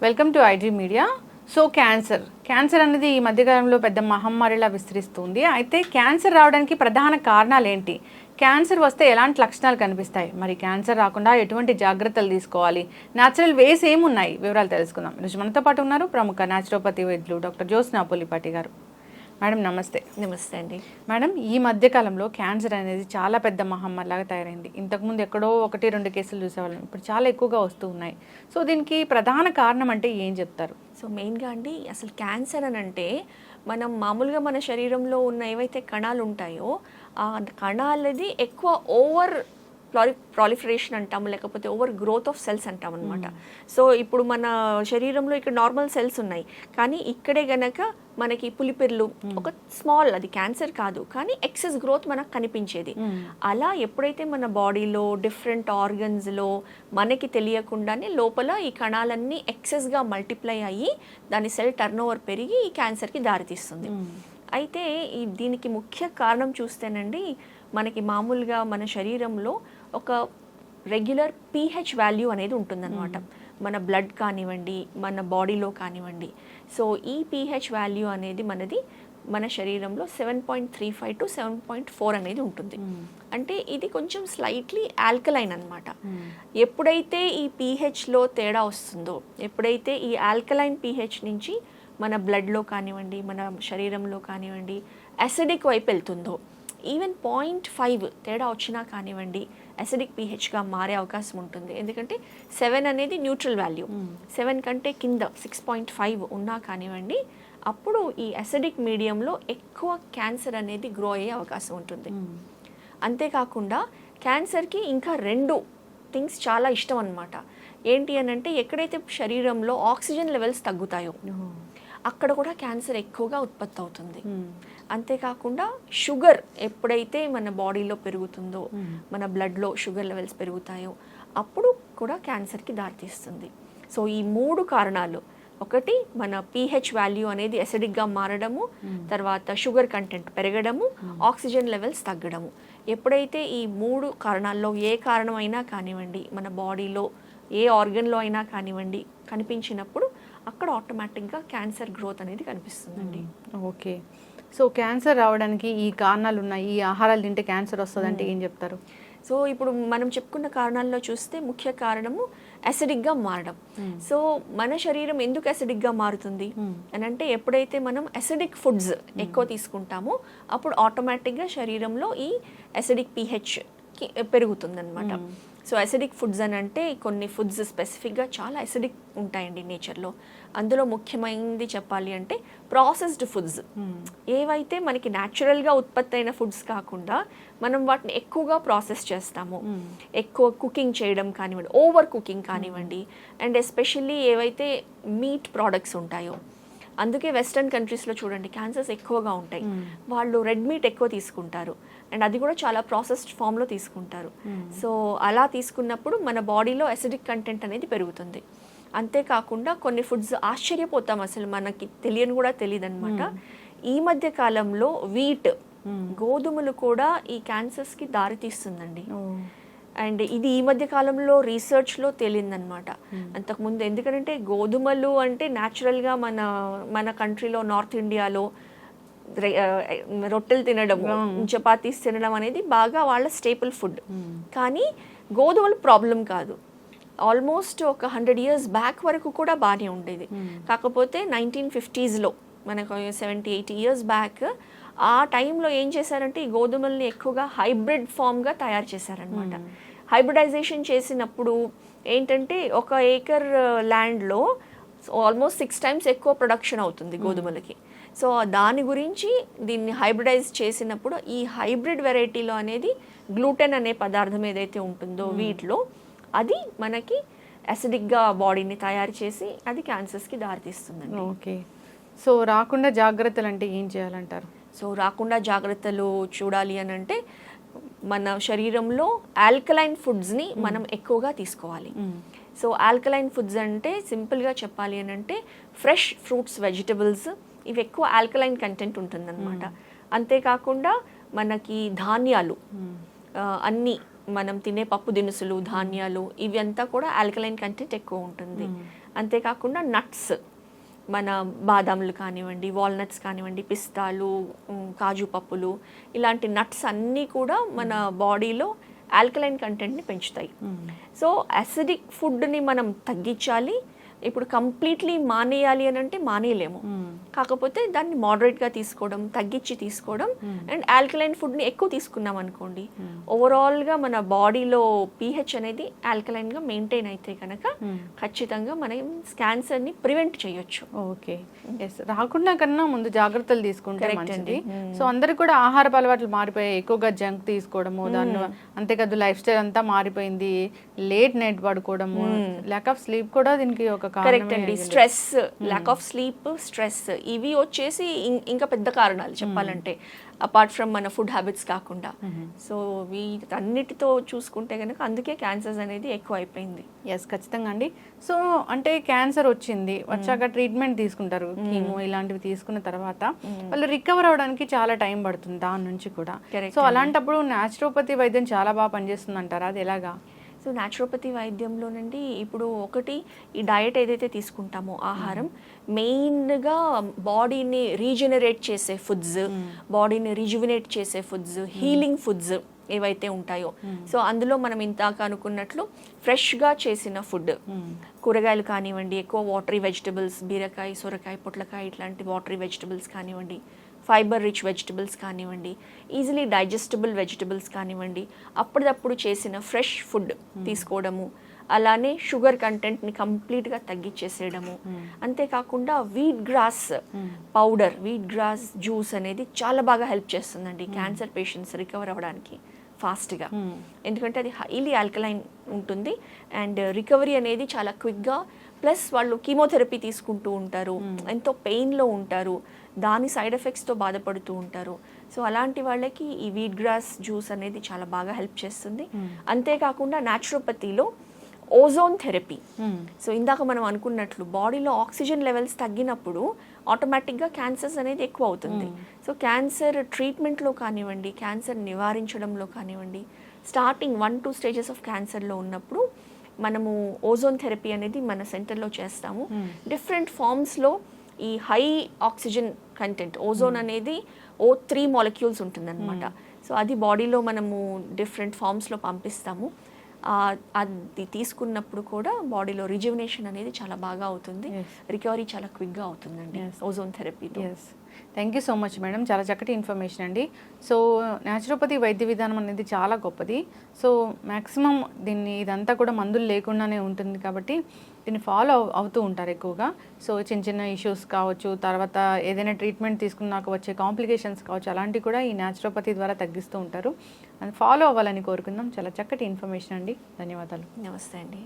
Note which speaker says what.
Speaker 1: Welcome to IG media. So cancer అనేది ఈ మధ్యకాలంలో పెద్ద మహమ్మారిలా విస్తరిస్తుంది. అయితే క్యాన్సర్ రావడానికి ప్రధాన కారణాలు ఏంటి? క్యాన్సర్ వస్తే ఎలాంటి లక్షణాలు కనిపిస్తాయి? మరి క్యాన్సర్ రాకుండా ఎటువంటి జాగ్రత్తలు తీసుకోవాలి? న్యాచురల్ వేస్ ఏమున్నాయి? వివరాలు తెలుసుకుందాం. ఈరోజు మనతో పాటు ఉన్నారు ప్రముఖ న్యాచురోపతి వైద్యులు డాక్టర్ జ్యోత్స్న పులిపాటి గారు. మేడం నమస్తే.
Speaker 2: నమస్తే అండి.
Speaker 1: మేడం, ఈ మధ్యకాలంలో క్యాన్సర్ అనేది చాలా పెద్ద మహమ్మారిలాగా తయారైంది. ఇంతకుముందు ఎక్కడో 1-2 కేసులు చూసేవాళ్ళం, ఇప్పుడు చాలా ఎక్కువగా వస్తూ ఉన్నాయి. సో దీనికి ప్రధాన కారణం అంటే ఏం చెప్తారు?
Speaker 2: సో మెయిన్గా అండి, అసలు క్యాన్సర్ అని అంటే మనం మామూలుగా మన శరీరంలో ఉన్న ఏవైతే కణాలు ఉంటాయో ఆ కణాలది ఎక్కువ ఓవర్ ప్రాలిఫరేషన్ అంటాము, లేకపోతే ఓవర్ గ్రోత్ ఆఫ్ సెల్స్ అంటాం అనమాట. సో ఇప్పుడు మన శరీరంలో ఇక్కడ నార్మల్ సెల్స్ ఉన్నాయి, కానీ ఇక్కడే గనక మనకి పులిపెర్లు ఒక స్మాల్, అది క్యాన్సర్ కాదు కానీ ఎక్సెస్ గ్రోత్ మనకు కనిపించేది. అలా ఎప్పుడైతే మన బాడీలో డిఫరెంట్ ఆర్గన్స్లో మనకి తెలియకుండానే లోపల ఈ కణాలన్నీ ఎక్సెస్గా మల్టిప్లై అయ్యి దాని సెల్ టర్న్ ఓవర్ పెరిగి ఈ క్యాన్సర్కి దారితీస్తుంది. అయితే దీనికి ముఖ్య కారణం చూస్తేనండి, మనకి మామూలుగా మన శరీరంలో ఒక రెగ్యులర్ pH వాల్యూ అనేది ఉంటుందన్నమాట. మన బ్లడ్ కానివ్వండి, మన బాడీలో కానివ్వండి. సో ఈ pH వాల్యూ అనేది మన శరీరంలో 7.35 to 7.4 అనేది ఉంటుంది. అంటే ఇది కొంచెం స్లైట్లీ ఆల్కలైన్ అనమాట. ఎప్పుడైతే ఈ pHలో తేడా వస్తుందో, ఎప్పుడైతే ఈ ఆల్కలైన్ pH నుంచి మన బ్లడ్లో కానివ్వండి, మన శరీరంలో కానివ్వండి అసిడిక్ వైపు వెళ్తుందో, ఈవెన్ 0.5 తేడా వచ్చినా కానివ్వండి అసిడిక్ pHగా మారే అవకాశం ఉంటుంది. ఎందుకంటే 7 అనేది న్యూట్రల్ వాల్యూ, 7 కంటే కింద 6.5 ఉన్నా కానివ్వండి అప్పుడు ఈ అసిడిక్ మీడియంలో ఎక్కువ క్యాన్సర్ అనేది గ్రో అయ్యే అవకాశం ఉంటుంది. అంతేకాకుండా క్యాన్సర్కి ఇంకా 2 థింగ్స్ చాలా ఇష్టం అన్నమాట. ఏంటి అని అంటే, ఎక్కడైతే శరీరంలో ఆక్సిజన్ లెవెల్స్ తగ్గుతాయో అక్కడ కూడా క్యాన్సర్ ఎక్కువగా ఉత్పత్తి అవుతుంది. అంతేకాకుండా షుగర్ ఎప్పుడైతే మన బాడీలో పెరుగుతుందో, మన బ్లడ్లో షుగర్ లెవెల్స్ పెరుగుతాయో అప్పుడు కూడా క్యాన్సర్కి దారితీస్తుంది. సో ఈ 3 కారణాలు, ఒకటి మన pH వాల్యూ అనేది అసిడిక్గా మారడము, తర్వాత షుగర్ కంటెంట్ పెరగడము, ఆక్సిజన్ లెవెల్స్ తగ్గడము. ఎప్పుడైతే ఈ 3 కారణాల్లో ఏ కారణం అయినా కానివ్వండి మన బాడీలో ఏ ఆర్గన్లో అయినా కానివ్వండి కనిపించినప్పుడు అక్కడ ఆటోమేటిక్గా క్యాన్సర్ గ్రోత్ అనేది కనిపిస్తుందండి.
Speaker 1: ఓకే. సో క్యాన్సర్ రావడానికి ఈ కారణాలు ఉన్నాయి, ఈ ఆహారాలు తింటే క్యాన్సర్ వస్తుందంటే ఏం చెప్తారు?
Speaker 2: సో ఇప్పుడు మనం చెప్పుకున్న కారణాల్లో చూస్తే ముఖ్య కారణము అసిడిక్గా మారడం. సో మన శరీరం ఎందుకు అసిడిక్గా మారుతుంది అని అంటే, ఎప్పుడైతే మనం అసిడిక్ ఫుడ్స్ ఎక్కువ తీసుకుంటామో అప్పుడు ఆటోమేటిక్గా శరీరంలో ఈ అసిడిక్ pH పెరుగుతుందన్నమాట. సో అసిడిక్ ఫుడ్స్ అని అంటే కొన్ని ఫుడ్స్ స్పెసిఫిక్గా చాలా అసిడిక్ ఉంటాయండి నేచర్లో. అందులో ముఖ్యమైనది చెప్పాలి అంటే ప్రాసెస్డ్ ఫుడ్స్. ఏవైతే మనకి న్యాచురల్గా ఉత్పత్తి అయిన ఫుడ్స్ కాకుండా మనం వాటిని ఎక్కువగా ప్రాసెస్ చేస్తాము, ఎక్కువ కుకింగ్ చేయడం కానివ్వండి, ఓవర్ కుకింగ్ కానివ్వండి, అండ్ ఎస్పెషల్లీ ఏవైతే మీట్ ప్రోడక్ట్స్ ఉంటాయో, అందుకే వెస్టర్న్ కంట్రీస్లో చూడండి క్యాన్సర్స్ ఎక్కువగా ఉంటాయి. వాళ్ళు రెడ్ మీట్ ఎక్కువ తీసుకుంటారు అండ్ అది కూడా చాలా ప్రాసెస్డ్ ఫామ్లో తీసుకుంటారు. సో అలా తీసుకున్నప్పుడు మన బాడీలో అసిడిక్ కంటెంట్ అనేది పెరుగుతుంది. అంతేకాకుండా కొన్ని ఫుడ్స్ ఆశ్చర్యపోతాం, అసలు మనకి తెలియని కూడా తెలియదు అనమాట. ఈ మధ్య కాలంలో వీట్, గోధుమలు కూడా ఈ క్యాన్సర్స్కి దారి తీస్తుందండి. అండ్ ఇది ఈ మధ్య కాలంలో రీసెర్చ్లో తేలిందనమాట. అంతకుముందు ఎందుకంటే గోధుమలు అంటే న్యాచురల్గా మన కంట్రీలో నార్త్ ఇండియాలో రొట్టెలు తినడం, చపాతీస్ తినడం అనేది బాగా వాళ్ళ స్టేపుల్ ఫుడ్. కానీ గోధుమలు ప్రాబ్లం కాదు. ఆల్మోస్ట్ ఒక 100 years బ్యాక్ వరకు కూడా బాగానే ఉండేది. కాకపోతే 1950s మనకు 70-80 years బ్యాక్ ఆ టైంలో ఏం చేశారంటే ఈ గోధుమల్ని ఎక్కువగా హైబ్రిడ్ ఫామ్గా తయారు చేశారనమాట. హైబ్రిడైజేషన్ చేసినప్పుడు ఏంటంటే 1 acre ల్యాండ్లో ఆల్మోస్ట్ 6 times ఎక్కువ ప్రొడక్షన్ అవుతుంది గోధుమలకి. సో దాని గురించి దీన్ని హైబ్రిడైజ్ చేసినప్పుడు ఈ హైబ్రిడ్ వెరైటీలో అనేది గ్లూటెన్ అనే పదార్థం ఏదైతే ఉంటుందో వీటిలో, అది మనకి అసిడిక్గా బాడీని తయారు చేసి అది క్యాన్సర్స్కి దారితీస్తుందండి.
Speaker 1: ఓకే. సో రాకుండా జాగ్రత్తలు అంటే ఏం చేయాలంటారు?
Speaker 2: సో రాకుండా జాగ్రత్తలు చూడాలి అని అంటే, మన శరీరంలో ఆల్కలైన్ ఫుడ్స్ని మనం ఎక్కువగా తీసుకోవాలి. సో ఆల్కలైన్ ఫుడ్స్ అంటే సింపుల్గా చెప్పాలి అని అంటే ఫ్రెష్ ఫ్రూట్స్, వెజిటబుల్స్, ఇవి ఎక్కువ ఆల్కలైన్ కంటెంట్ ఉంటుందన్నమాట. అంతేకాకుండా మనకి ధాన్యాలు అన్నీ మనం తినే పప్పు దినుసులు, ధాన్యాలు ఇవి అంతా కూడా ఆల్కలైన్ కంటెంట్ ఎక్కువ ఉంటుంది. అంతేకాకుండా నట్స్, మన బాదాములు కానివ్వండి, వాల్నట్స్ కానివ్వండి, పిస్తాలు, కాజు పప్పులు, ఇలాంటి నట్స్ అన్నీ కూడా మన బాడీలో ఆల్కలైన్ కంటెంట్ని పెంచుతాయి. సో అసిడిక్ ఫుడ్ని మనం తగ్గించాలి. ఇప్పుడు కంప్లీట్లీ మానేయాలి అని అంటే మానేయలేము, కాకపోతే దాన్ని మోడరేట్గా తీసుకోవడం, తగ్గించి తీసుకోవడం, అండ్ ఆల్కలైన్ ఫుడ్ని ఎక్కువ తీసుకున్నాం అనుకోండి, ఓవరాల్గా మన బాడీలో పీహెచ్ అనేది ఆల్కలైన్గా మెయింటైన్ అయితే కనుక ఖచ్చితంగా మనం క్యాన్సర్ని ప్రివెంట్ చేయొచ్చు.
Speaker 1: ఓకే, ఎస్, రాకుండా కన్నా ముందు జాగ్రత్తలు తీసుకుంటే మంచిది. సో అందరికి కూడా ఆహారపు అలవాట్లు మారిపోయాయి, ఎక్కువగా జంక్ తీసుకోవడము, దాన్ని అంతేకాదు లైఫ్ స్టైల్ అంతా మారిపోయింది, లేట్ నైట్ పడుకోవడము, ల్యాక్ ఆఫ్ స్లీప్ కూడా దీనికి ఒక
Speaker 2: కరెక్ట్ అండి. Stress, lack of sleep, stress, ఇవి వచ్చేసి ఇంకా పెద్ద కారణాలు చెప్పాలంటే, అపార్ట్ ఫ్రమ్ మన ఫుడ్ హ్యాబిట్స్ కాకుండా. సో వీటన్నిటితో చూసుకుంటే కనుక అందుకే క్యాన్సర్స్ అనేది ఎక్కువ అయిపోయింది.
Speaker 1: ఎస్, ఖచ్చితంగా అండి. సో అంటే క్యాన్సర్ వచ్చాక ట్రీట్మెంట్ తీసుకుంటారు, కీమో ఇలాంటివి తీసుకున్న తర్వాత వాళ్ళు రికవర్ అవడానికి చాలా టైం పడుతుంది దాని నుంచి కూడా. సో అలాంటప్పుడు న్యాచురోపతి వైద్యం చాలా బాగా పనిచేస్తుంది అంటారా, అది ఎలాగా?
Speaker 2: సో న్యాచురోపతి వైద్యంలోనండి ఇప్పుడు ఒకటి, ఈ డయట్ ఏదైతే తీసుకుంటామో ఆహారం, మెయిన్గా బాడీని రీజనరేట్ చేసే ఫుడ్స్, బాడీని రిజువినేట్ చేసే ఫుడ్స్, హీలింగ్ ఫుడ్స్ ఏవైతే ఉంటాయో, సో అందులో మనం ఇంతాక అనుకున్నట్లు ఫ్రెష్గా చేసిన ఫుడ్, కూరగాయలు కానివ్వండి, ఎక్కువ వాటరీ వెజిటబుల్స్, బీరకాయ, సొరకాయ, పొట్లకాయ ఇట్లాంటి వాటరీ వెజిటబుల్స్ కానివ్వండి, ఫైబర్ రిచ్ వెజిటబుల్స్ కానివ్వండి, ఈజీలీ డైజెస్టబుల్ వెజిటబుల్స్ కానివ్వండి, అప్పటిదప్పుడు చేసిన ఫ్రెష్ ఫుడ్ తీసుకోవడము, అలానే షుగర్ కంటెంట్ని కంప్లీట్గా తగ్గించేసేయడము, అంతేకాకుండా wheat grass powder, wheat grass juice అనేది చాలా బాగా హెల్ప్ చేస్తుందండి క్యాన్సర్ పేషెంట్స్ రికవర్ అవ్వడానికి ఫాస్ట్గా. ఎందుకంటే అది హైలీ ఆల్కలైన్ ఉంటుంది అండ్ రికవరీ అనేది చాలా క్విక్గా, ప్లస్ వాళ్ళు కీమోథెరపీ తీసుకుంటూ ఉంటారు, ఎంతో పెయిన్లో ఉంటారు, దాని సైడ్ ఎఫెక్ట్స్తో బాధపడుతూ ఉంటారు. సో అలాంటి వాళ్ళకి ఈ వీట్ గ్రాస్ జ్యూస్ అనేది చాలా బాగా హెల్ప్ చేస్తుంది. అంతేకాకుండా న్యాచురోపతిలో ఓజోన్ థెరపీ, సో ఇందాక మనం అనుకున్నట్లు బాడీలో ఆక్సిజన్ లెవెల్స్ తగ్గినప్పుడు ఆటోమేటిక్గా క్యాన్సర్స్ అనేది ఎక్కువ అవుతుంది. సో క్యాన్సర్ ట్రీట్మెంట్లో కానివ్వండి, క్యాన్సర్ నివారించడంలో కానివ్వండి, స్టార్టింగ్ 1-2 స్టేజెస్ ఆఫ్ క్యాన్సర్లో ఉన్నప్పుడు మనము ఓజోన్ థెరపీ అనేది మన సెంటర్లో చేస్తాము. డిఫరెంట్ ఫార్మ్స్లో ఈ హై ఆక్సిజన్ కంటెంట్, ఓజోన్ అనేది O3 మాలిక్యూల్స్ ఉంటుందన్నమాట. సో అది బాడీలో మనము డిఫరెంట్ ఫార్మ్స్లో పంపిస్తాము. అది తీసుకున్నప్పుడు కూడా బాడీలో రిజ్యువినేషన్ అనేది చాలా బాగా అవుతుంది, రికవరీ చాలా క్విక్గా అవుతుందండి ఓజోన్ థెరపీతో.
Speaker 1: Thank you so much madam, చాలా చక్కటి ఇన్ఫర్మేషన్ అండి. సో న్యాచురోపతి వైద్య విధానం అనేది చాలా గొప్పది. సో మ్యాక్సిమం ఇదంతా కూడా మందులు లేకుండానే ఉంటుంది కాబట్టి దీన్ని ఫాలో అవుతూ ఉంటారు ఎక్కువగా. సో చిన్న చిన్న ఇష్యూస్ కావచ్చు, తర్వాత ఏదైనా ట్రీట్మెంట్ తీసుకున్నాక వచ్చే కాంప్లికేషన్స్ కావచ్చు, అలాంటివి కూడా ఈ న్యాచురోపతి ద్వారా తగ్గిస్తూ ఉంటారు. అది ఫాలో అవ్వాలని కోరుకుందాం. చాలా చక్కటి ఇన్ఫర్మేషన్ అండి, ధన్యవాదాలు.
Speaker 2: నమస్తే అండి.